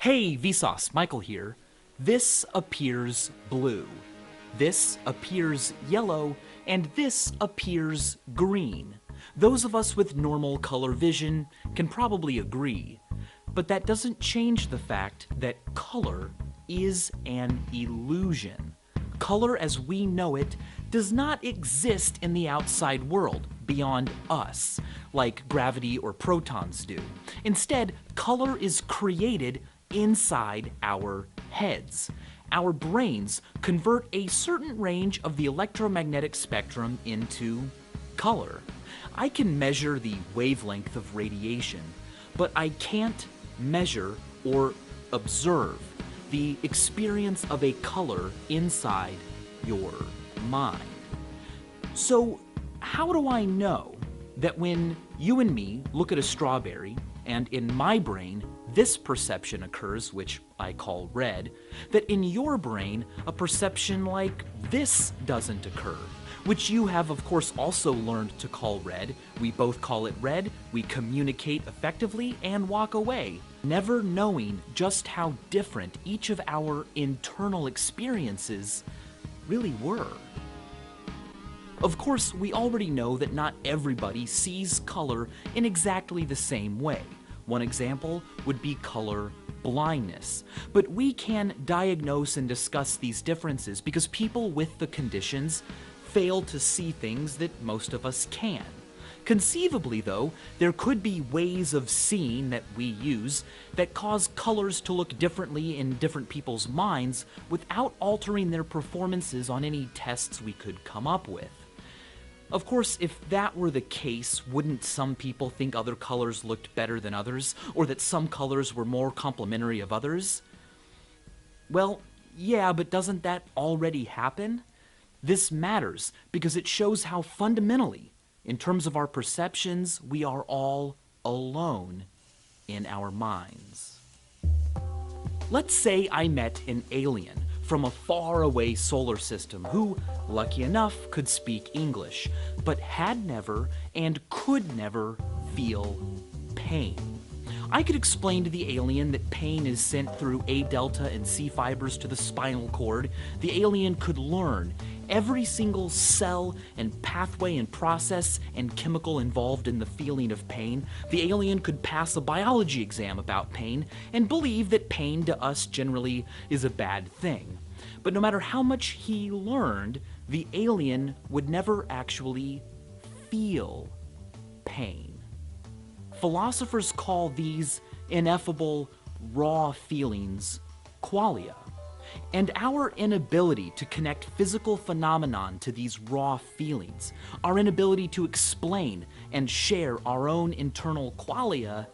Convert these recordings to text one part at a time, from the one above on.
Hey, Vsauce, Michael here. This appears blue. This appears yellow, and this appears green. Those of us with normal color vision can probably agree, but that doesn't change the fact that color is an illusion. Color as we know it does not exist in the outside world beyond us, like gravity or protons do. Instead, color is created inside our heads. Our brains convert a certain range of the electromagnetic spectrum into color. I can measure the wavelength of radiation, but I can't measure or observe the experience of a color inside your mind. So, how do I know that when you and me look at a strawberry, and in my brain this perception occurs, which I call red, that in your brain a perception like this doesn't occur, which you have of course also learned to call red. We both call it red, we communicate effectively, and walk away, never knowing just how different each of our internal experiences really were. Of course, we already know that not everybody sees color in exactly the same way. One example would be color blindness. But we can diagnose and discuss these differences because people with the conditions fail to see things that most of us can. Conceivably, though, there could be ways of seeing that we use that cause colors to look differently in different people's minds without altering their performances on any tests we could come up with. Of course, if that were the case, wouldn't some people think other colors looked better than others, or that some colors were more complementary of others? Well, yeah, but doesn't that already happen? This matters because it shows how fundamentally, in terms of our perceptions, we are all alone in our minds. Let's say I met an alien from a faraway solar system who, lucky enough, could speak English, but had never and could never feel pain. I could explain to the alien that pain is sent through A delta and C fibers to the spinal cord. The alien could learn every single cell and pathway and process and chemical involved in the feeling of pain. The alien could pass a biology exam about pain and believe that pain to us generally is a bad thing. But no matter how much he learned, the alien would never actually feel pain. Philosophers call these ineffable, raw feelings qualia. And our inability to connect physical phenomenon to these raw feelings, our inability to explain and share our own internal qualia,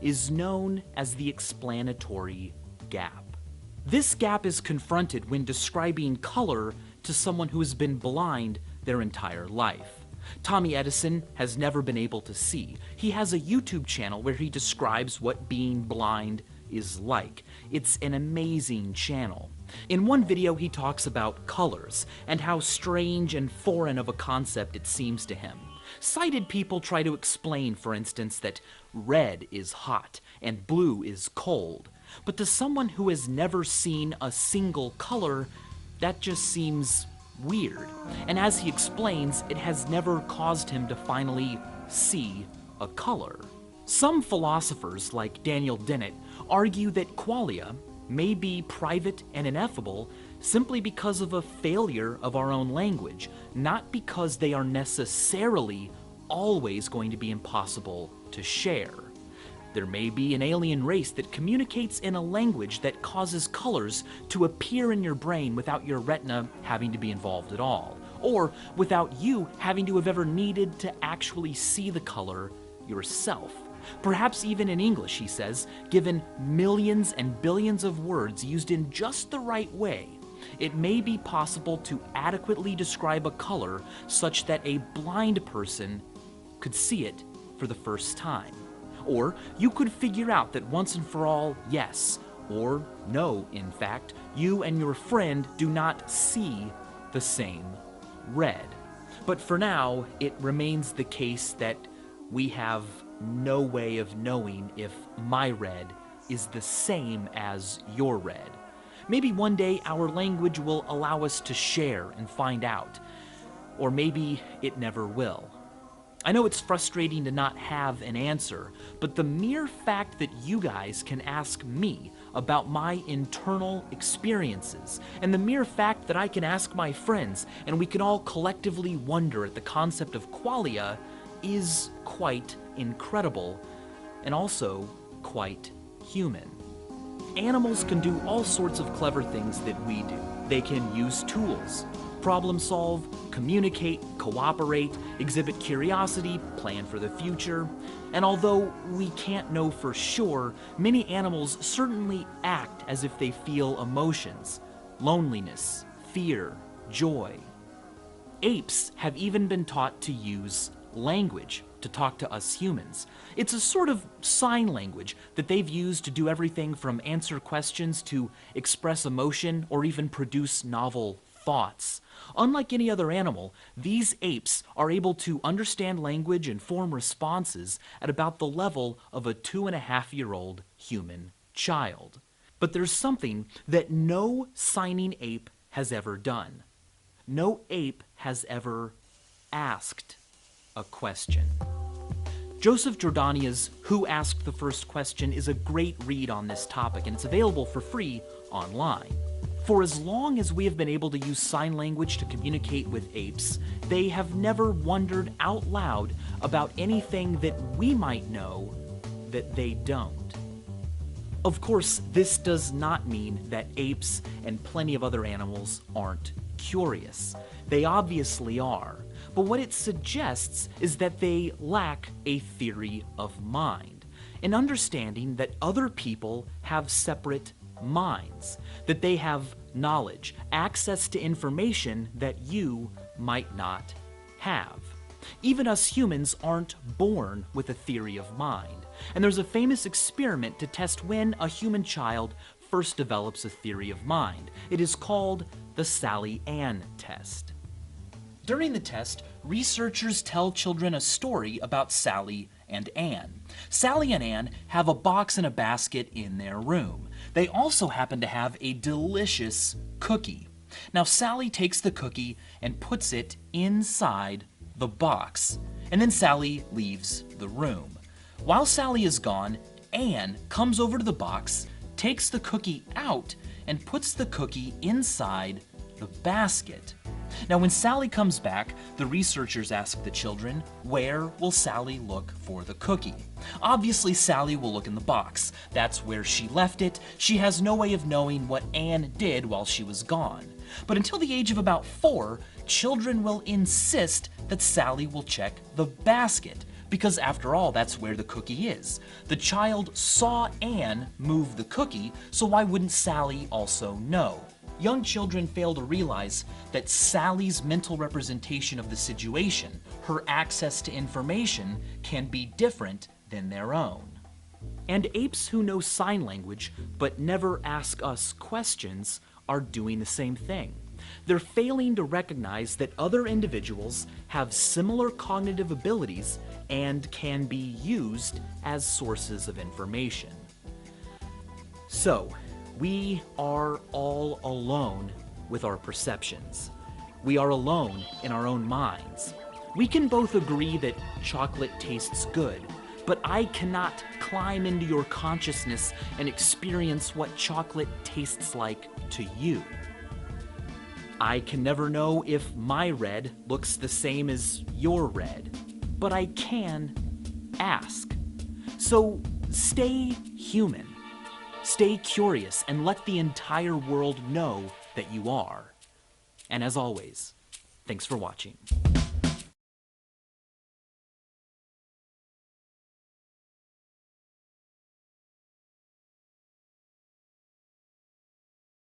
is known as the explanatory gap. This gap is confronted when describing color to someone who has been blind their entire life. Tommy Edison has never been able to see. He has a YouTube channel where he describes what being blind is like. It's an amazing channel. In one video, he talks about colors and how strange and foreign of a concept it seems to him. Sighted people try to explain, for instance, that red is hot and blue is cold. But to someone who has never seen a single color, that just seems weird. And as he explains, it has never caused him to finally see a color. Some philosophers, like Daniel Dennett, argue that qualia may be private and ineffable simply because of a failure of our own language, not because they are necessarily always going to be impossible to share. There may be an alien race that communicates in a language that causes colors to appear in your brain without your retina having to be involved at all, or without you having to have ever needed to actually see the color yourself. Perhaps even in English, he says, given millions and billions of words used in just the right way, it may be possible to adequately describe a color such that a blind person could see it for the first time. Or you could figure out that once and for all, yes, or no, in fact, you and your friend do not see the same red. But for now, it remains the case that we have no way of knowing if my red is the same as your red. Maybe one day our language will allow us to share and find out. Or maybe it never will. I know it's frustrating to not have an answer, but the mere fact that you guys can ask me about my internal experiences, and the mere fact that I can ask my friends and we can all collectively wonder at the concept of qualia is quite incredible, and also quite human. Animals can do all sorts of clever things that we do. They can use tools, problem solve, communicate, cooperate, exhibit curiosity, plan for the future. And although we can't know for sure, many animals certainly act as if they feel emotions, loneliness, fear, joy. Apes have even been taught to use language to talk to us humans. It's a sort of sign language that they've used to do everything from answer questions to express emotion or even produce novel thoughts. Unlike any other animal, these apes are able to understand language and form responses at about the level of a 2.5-year-old human child. But there's something that no signing ape has ever done. No ape has ever asked a question. Joseph Jordania's Who Asked the First Question is a great read on this topic, and it's available for free online. For as long as we have been able to use sign language to communicate with apes, they have never wondered out loud about anything that we might know that they don't. Of course, this does not mean that apes and plenty of other animals aren't curious. They obviously are. But what it suggests is that they lack a theory of mind, an understanding that other people have separate minds, that they have knowledge, access to information that you might not have. Even us humans aren't born with a theory of mind, and there's a famous experiment to test when a human child first develops a theory of mind. It is called the Sally-Ann test. During the test, researchers tell children a story about Sally and Ann. Sally and Ann have a box and a basket in their room. They also happen to have a delicious cookie. Now Sally takes the cookie and puts it inside the box, and then Sally leaves the room. While Sally is gone, Ann comes over to the box, takes the cookie out, and puts the cookie inside the basket. Now when Sally comes back, the researchers ask the children, where will Sally look for the cookie? Obviously Sally will look in the box. That's where she left it. She has no way of knowing what Ann did while she was gone. But until the age of about 4, children will insist that Sally will check the basket, because after all, that's where the cookie is. The child saw Ann move the cookie, so why wouldn't Sally also know? Young children fail to realize that Sally's mental representation of the situation, her access to information, can be different than their own. And apes who know sign language but never ask us questions are doing the same thing. They're failing to recognize that other individuals have similar cognitive abilities and can be used as sources of information. So, we are all alone with our perceptions. We are alone in our own minds. We can both agree that chocolate tastes good, but I cannot climb into your consciousness and experience what chocolate tastes like to you. I can never know if my red looks the same as your red, but I can ask. So stay human. Stay curious and let the entire world know that you are. And as always, thanks for watching.